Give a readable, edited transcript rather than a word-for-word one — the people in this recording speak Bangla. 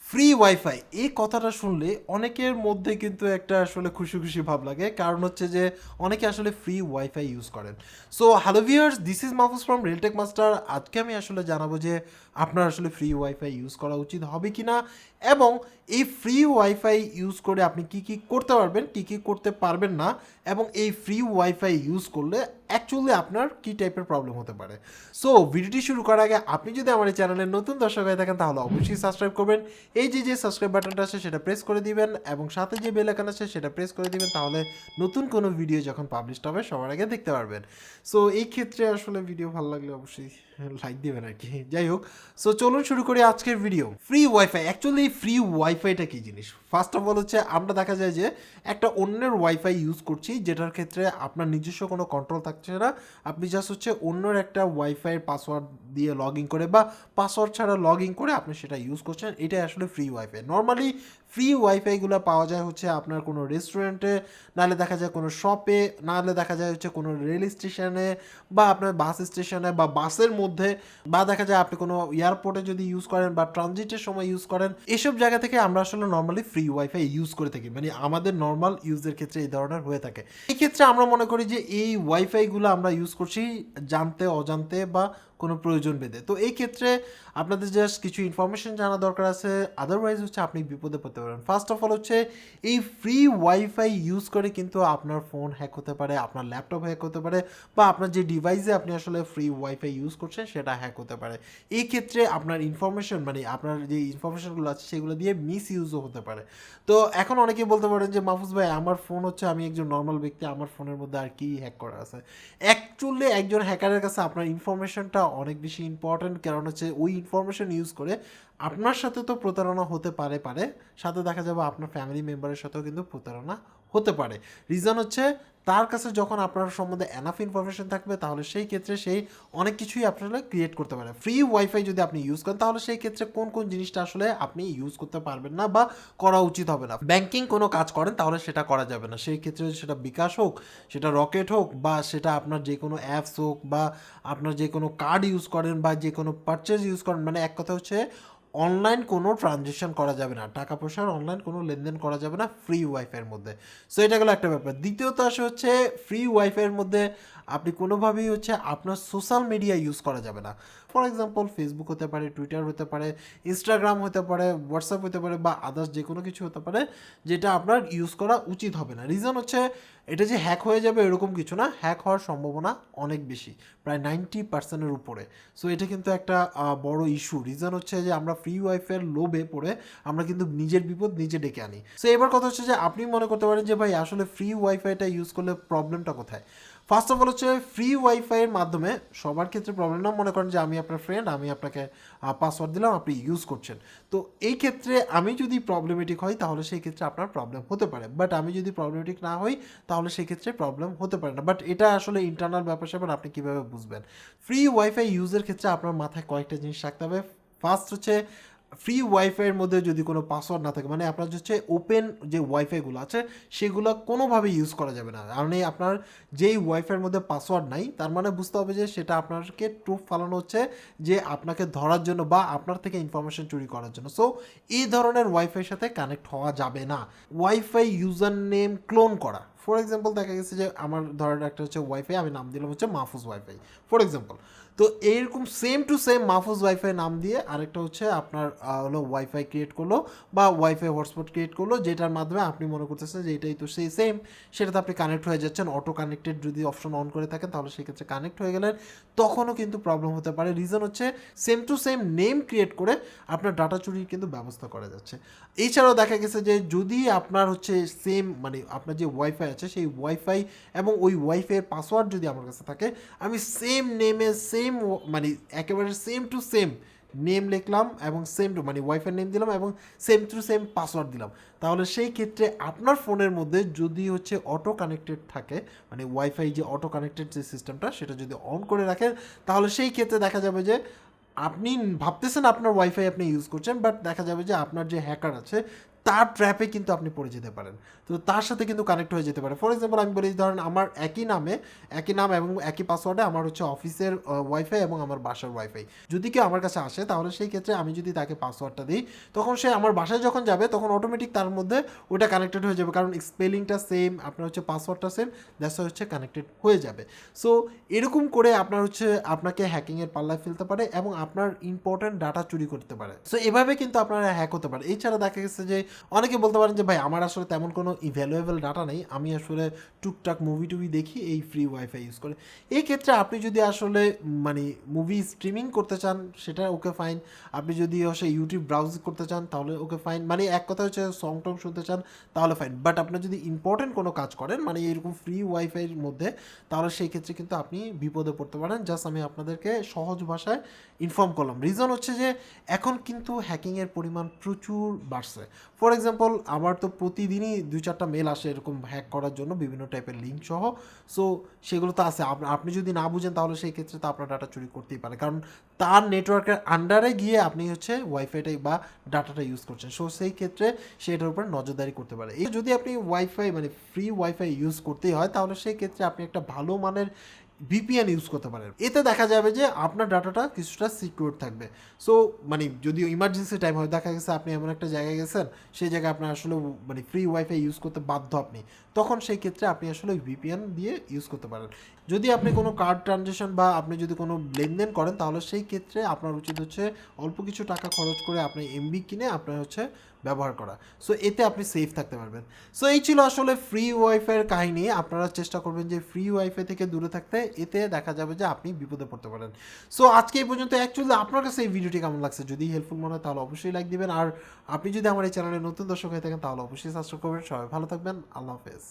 ফ্রি ওয়াইফাই এই কথাটা শুনলে অনেকের মধ্যে কিন্তু একটা আসলে খুশি খুশি ভাব লাগে, কারণ হচ্ছে যে অনেকে আসলে ফ্রি ওয়াইফাই ইউজ করেন। So hello viewers, this is Mahfuz from Realtek master. আজকে আমি আসলে জানাবো যে আপনার আসলে ফ্রি ওয়াইফাই ইউজ করা উচিত হবে কি না, এবং এই ফ্রি ওয়াইফাই ইউজ করে আপনি কি কি করতে পারবেন, কি কি করতে পারবেন না, এবং এই ফ্রি ওয়াইফাই ইউজ করলে অ্যাকচুয়ালি আপনার কী টাইপের প্রবলেম হতে পারে। সো ভিডিওটি শুরু করার আগে আপনি যদি আমার এই চ্যানেলের নতুন দর্শক হয়ে থাকেন তাহলে অবশ্যই সাবস্ক্রাইব করবেন। এই যে সাবস্ক্রাইব বাটনটা আছে সেটা প্রেস করে দিবেন, এবং সাথে যে বেল আইকন আছে সেটা প্রেস করে দিবেন, তাহলে নতুন কোনো ভিডিও যখন পাবলিশ হবে সবার আগে দেখতে পারবেন। সো এই ক্ষেত্রে আসলে ভিডিও ভালো লাগলে অবশ্যই লাইক দিবেন আর কি। যাই হোক, সো চলুন শুরু করি আজকের video. Free wifi, actually free ওয়াইফাইটা কি জিনিস? ফার্স্ট অফ অল হচ্ছে আমরা দেখা যায় যে একটা অন্যের ওয়াইফাই ইউজ করছি, যেটার ক্ষেত্রে আপনার নিজস্ব কোনো কন্ট্রোল থাকছে না। আপনি জাস্ট হচ্ছে অন্যের একটা ওয়াইফাইয়ের পাসওয়ার্ড দিয়ে লগ ইন করে বা পাসওয়ার্ড ছাড়া লগ ইন করে আপনি সেটা ইউজ করছেন, এটাই আসলে ফ্রি ওয়াইফাই। নর্মালি ফ্রি ওয়াইফাইগুলো পাওয়া যায় হচ্ছে আপনার কোনো রেস্টুরেন্টে, নাহলে দেখা যায় কোনো শপে, নাহলে দেখা যায় হচ্ছে কোনো রেল স্টেশনে, বা আপনার বাস স্টেশনে বা বাসের মধ্যে, বা দেখা যায় আপনি কোনো এয়ারপোর্টে যদি ইউজ করেন বা ট্রানজিটের সময় ইউজ করেন, এসব জায়গা থেকে আমরা আসলে নর্মালি ফ্রি ওয়াইফাই ইউজ করে থাকি, মানে আমাদের নর্মাল ইউজের ক্ষেত্রে এই ধরনের হয়ে থাকে। এই ক্ষেত্রে আমরা মনে করি যে এই ওয়াইফাইগুলো আমরা ইউজ করছি জানতে অজান্তে বা কোনো প্রয়োজন বেঁধে। তো এই ক্ষেত্রে আপনাদের জাস্ট কিছু ইনফরমেশন জানা দরকার আছে, আদারওয়াইজ হচ্ছে আপনি বিপদে পড়তে পারেন। ফার্স্ট অফ অল হচ্ছে এই ফ্রি ওয়াইফাই ইউজ করে কিন্তু আপনার ফোন হ্যাক হতে পারে, আপনার ল্যাপটপ হ্যাক হতে পারে, বা আপনার যে ডিভাইসে আপনি আসলে ফ্রি ওয়াইফাই ইউজ করছেন সেটা হ্যাক হতে পারে। এই ক্ষেত্রে আপনার ইনফরমেশন, মানে আপনার যে ইনফরমেশনগুলো আছে সেগুলো দিয়ে মিস ইউজও হতে পারে। তো এখন অনেকেই বলতে পারেন যে মাহফুজ ভাই, আমার ফোন হচ্ছে, আমি একজন নর্মাল ব্যক্তি, আমার ফোনের মধ্যে আর কি হ্যাক করা আছে? অ্যাকচুয়ালি একজন হ্যাকারের কাছে আপনার ইনফরমেশনটা অনেক বেশি ইম্পর্ট্যান্ট, কারণ হচ্ছে ওই ইনফরমেশন ইউজ করে আপনার সাথে তো প্রতারণা হতে পারে, সাথে দেখা যাবে আপনার ফ্যামিলি মেম্বারের সাথেও কিন্তু প্রতারণা হতে পারে। রিজন হচ্ছে তার কাছে যখন আপনার সম্বন্ধে এনাফ ইনফরমেশন থাকবে, তাহলে সেই ক্ষেত্রে সেই অনেক কিছুই আপনারা ক্রিয়েট করতে পারে। ফ্রি ওয়াইফাই যদি আপনি ইউজ করেন, তাহলে সেই ক্ষেত্রে কোন কোন জিনিসটা আসলে আপনি ইউজ করতে পারবেন না বা করা উচিত হবে না। ব্যাংকিং কোনো কাজ করেন তাহলে সেটা করা যাবে না, সেই ক্ষেত্রে সেটা বিকাশ হোক, সেটা রকেট হোক, বা সেটা আপনার যে কোনো অ্যাপস হোক, বা আপনার যে কোনো কার্ড ইউজ করেন, বা যে কোনো পারচেজ ইউজ করেন, মানে এক কথা হচ্ছে অনলাইন কোনো ট্রানজেকশন করা যাবে না, টাকা পয়সার অনলাইন কোনো লেনদেন করা যাবে না ফ্রি ওয়াইফাইয়ের মধ্যে। সো এটা গেলো একটা ব্যাপার। দ্বিতীয়ত আসে হচ্ছে ফ্রি ওয়াইফাইয়ের মধ্যে আপনি কোনোভাবেই হচ্ছে আপনার সোশ্যাল মিডিয়া ইউজ করা যাবে না। ফর এক্সাম্পল ফেসবুক হতে পারে, টুইটার হতে পারে, ইনস্টাগ্রাম হতে পারে, হোয়াটসঅ্যাপ হতে পারে, বা আদার্স যে কোনো কিছু হতে পারে যেটা আপনার ইউজ করা উচিত হবে না। রিজন হচ্ছে এটা যে হ্যাক হয়ে যাবে এরকম কিছু না, হ্যাক হওয়ার সম্ভাবনা অনেক বেশি, প্রায় 90%-এর উপরে। সো এটা কিন্তু একটা বড় ইস্যু। রিজন হচ্ছে যে আমরা ফ্রি ওয়াইফাইয়ের লোভে পড়ে আমরা কিন্তু নিজের বিপদ নিজে ডেকে আনি। সো এবার কথা হচ্ছে যে আপনি মনে করতে পারেন যে ভাই আসলে ফ্রি ওয়াইফাইটা ইউজ করলে প্রবলেমটা কোথায়? ফার্স্ট অফ অল হচ্ছে ফ্রি ওয়াইফাইয়ের মাধ্যমে সবার ক্ষেত্রে প্রবলেম না। মনে করেন যে আমি আপনার ফ্রেন্ড, আমি আপনাকে পাসওয়ার্ড দিলাম, আপনি ইউজ করছেন। তো এই ক্ষেত্রে আমি যদি প্রবলেমেটিক হই তাহলে সেই ক্ষেত্রে আপনার প্রবলেম হতে পারে, বাট আমি যদি প্রবলেমেটিক না হই তাহলে সেই ক্ষেত্রে প্রবলেম হতে পারে না। বাট এটা আসলে ইন্টারনাল ব্যাপার স্যাপার, আপনি কীভাবে বুঝবেন? ফ্রি ওয়াইফাই ইউজের ক্ষেত্রে আপনার মাথায় কয়েকটা জিনিস রাখতে হবে। ফার্স্ট হচ্ছে ফ্রি ওয়াইফাইয়ের মধ্যে যদি কোনো পাসওয়ার্ড না থাকে, মানে আপনার হচ্ছে ওপেন যে ওয়াইফাইগুলো আছে সেগুলো কোনোভাবে ইউজ করা যাবে না। মানে আপনার যেই ওয়াইফাইয়ের মধ্যে পাসওয়ার্ড নাই, তার মানে বুঝতে হবে যে সেটা আপনাকে প্রুফ ফালানো হচ্ছে যে আপনাকে ধরার জন্য বা আপনার থেকে ইনফরমেশন চুরি করার জন্য। সো এই ধরনের ওয়াইফাইয়ের সাথে কানেক্ট হওয়া যাবে না। ওয়াইফাই ইউজার নেম ক্লোন করা, ফর এক্সাম্পল দেখা গেছে যে আমার ধরেন একটা হচ্ছে ওয়াইফাই, আমি নাম দিলাম হচ্ছে মাহফুজ ওয়াইফাই ফর এক্সাম্পল। তো এইরকম same to same Mahfuz wifi নাম দিয়ে আরেকটা হচ্ছে আপনার হলো ওয়াইফাই ক্রিয়েট করলো বা ওয়াইফাই হটস্পট ক্রিয়েট করলো, যেটার মাধ্যমে আপনি মনে করতেছেন যে এটাই তো সেই সেম, সেটাতে আপনি কানেক্ট হয়ে যাচ্ছেন। অটো কানেক্টেড যদি অপশন অন করে থাকেন তাহলে সেক্ষেত্রে কানেক্ট হয়ে গেলেন, তখনও কিন্তু প্রবলেম হতে পারে। রিজন হচ্ছে same to same name create করে আপনার ডাটা চুরির কিন্তু ব্যবস্থা করা যাচ্ছে। এছাড়াও দেখা গেছে যে যদি আপনার হচ্ছে সেম, মানে আপনার যে ওয়াইফাই আছে সেই ওয়াইফাই এবং ওই ওয়াইফাইয়ের পাসওয়ার্ড যদি আমার কাছে থাকে, আমি সেম নেমে সেম, মানে একেবারে সেম টু সেম নেম লিখলাম এবং সেম টু, মানে ওয়াইফাই নেম দিলাম এবং সেম টু সেম পাসওয়ার্ড দিলাম, তাহলে সেই ক্ষেত্রে আপনার ফোনের মধ্যে যদি হচ্ছে অটো কানেক্টেড থাকে, মানে ওয়াইফাই যে অটো কানেক্টেড যে সিস্টেমটা সেটা যদি অন করে রাখেন, তাহলে সেই ক্ষেত্রে দেখা যাবে যে আপনি ভাবতেছেন আপনার ওয়াইফাই আপনি ইউজ করছেন, বাট দেখা যাবে যে আপনার যে হ্যাকার আছে তার ট্র্যাপে কিন্তু আপনি পড়ে যেতে পারেন। তো তার সাথে কিন্তু কানেক্ট হয়ে যেতে পারে। ফর এক্সাম্পল আমি বলি, ধরেন আমার একই নাম এবং একই পাসওয়ার্ডে আমার হচ্ছে অফিসের ওয়াইফাই এবং আমার বাসার ওয়াইফাই। যদি কেউ আমার কাছে আসে তাহলে সেই ক্ষেত্রে আমি যদি তাকে পাসওয়ার্ডটা দিই, তখন সে আমার বাসায় যখন যাবে তখন অটোমেটিক তার মধ্যে ওটা কানেক্টেড হয়ে যাবে, কারণ স্পেলিংটা সেম, আপনার হচ্ছে পাসওয়ার্ডটা সেম, দ্যাটস হচ্ছে কানেক্টেড হয়ে যাবে। সো এরকম করে আপনার হচ্ছে আপনাকে হ্যাকিংয়ের পাল্লায় ফেলতে পারে এবং আপনার ইম্পর্টেন্ট ডাটা চুরি করতে পারে। সো এভাবে কিন্তু আপনারা হ্যাক হতে পারে। এছাড়া দেখা গেছে যে অনেকে বলতে পারেন যে ভাই আমার আসলে তেমন কোনো ভ্যালুয়েবল ডাটা নেই, আমি আসলে টুকটাক মুভি টুভি দেখি এই ফ্রি ওয়াইফাই ইউজ করে। এই ক্ষেত্রে আপনি যদি আসলে মানে মুভি স্ট্রিমিং করতে চান সেটা ওকে ফাইন, আপনি যদি হচ্ছে ইউটিউব ব্রাউজ করতে চান তাহলে ওকে ফাইন, মানে এক কথা হচ্ছে সং টং শুনতে চান তাহলে ফাইন। বাট আপনার যদি ইম্পর্টেন্ট কোনো কাজ করেন মানে এরকম ফ্রি ওয়াইফাইয়ের মধ্যে, তাহলে সেই ক্ষেত্রে কিন্তু আপনি বিপদে পড়তে পারেন। জাস্ট আমি আপনাদেরকে সহজ ভাষায় ইনফর্ম করলাম। রিজন হচ্ছে যে এখন কিন্তু হ্যাকিংয়ের পরিমাণ প্রচুর বাড়ছে। ফর এক্সাম্পল আমার তো প্রতিদিনই 2-4টা মেল আসে এরকম হ্যাক করার জন্য বিভিন্ন টাইপের লিঙ্ক সহ। সো সেগুলো তো আছে, আপনি যদি না বুঝেন তাহলে সেই ক্ষেত্রে তো আপনার ডাটা চুরি করতেই পারে, কারণ তার নেটওয়ার্কের আন্ডারে গিয়ে আপনি হচ্ছে ওয়াইফাইটাই বা ডাটাটা ইউজ করছেন। সো সেই ক্ষেত্রে সেটার উপর নজরদারি করতে পারে। এই যদি আপনি ওয়াইফাই মানে ফ্রি ওয়াইফাই ইউজ করতেই হয় তাহলে সেই ক্ষেত্রে আপনি একটা ভালো মানের ভিপিএন ইউজ করতে পারেন। এতে দেখা যাবে যে আপনার ডাটাটা কিছুটা সিকিউর থাকবে। সো মানে যদি ইমার্জেন্সি টাইম হয়, দেখা গেছে আপনি এমন একটা জায়গায় গেছেন সেই জায়গায় আপনার আসলে মানে ফ্রি ওয়াইফাই ইউজ করতে বাধ্য আপনি, তখন সেই ক্ষেত্রে আপনি আসলে ভিপিএন দিয়ে ইউজ করতে পারেন। যদি আপনি কোনো কার্ড ট্রানজ্যাকশন বা আপনি যদি কোনো লেনদেন করেন তাহলে সেই ক্ষেত্রে আপনার উচিত হচ্ছে অল্প কিছু টাকা খরচ করে আপনি এমবি কিনে আপনার হচ্ছে ব্যবহার করা। সো এতে আপনি সেফ থাকতে পারবেন। সো এই ছিল আসলে ফ্রি ওয়াইফাইয়ের কাহিনী। আপনারা চেষ্টা করবেন যে ফ্রি ওয়াইফাই থেকে দূরে থাকতে, এতে দেখা যাবে যে আপনি বিপদে পড়তে পারেন। সো আজকে এই পর্যন্ত। অ্যাকচুয়ালি আপনার কাছে এই ভিডিওটি কেমন লাগছে, যদি হেল্পফুল মনে হয় তাহলে অবশ্যই লাইক দিবেন, আর আপনি যদি আমার এই চ্যানেলে নতুন দর্শক হয়ে থাকেন তাহলে অবশ্যই সাবস্ক্রাইব করবেন। সবাই ভালো থাকবেন, আল্লাহ হাফেজ।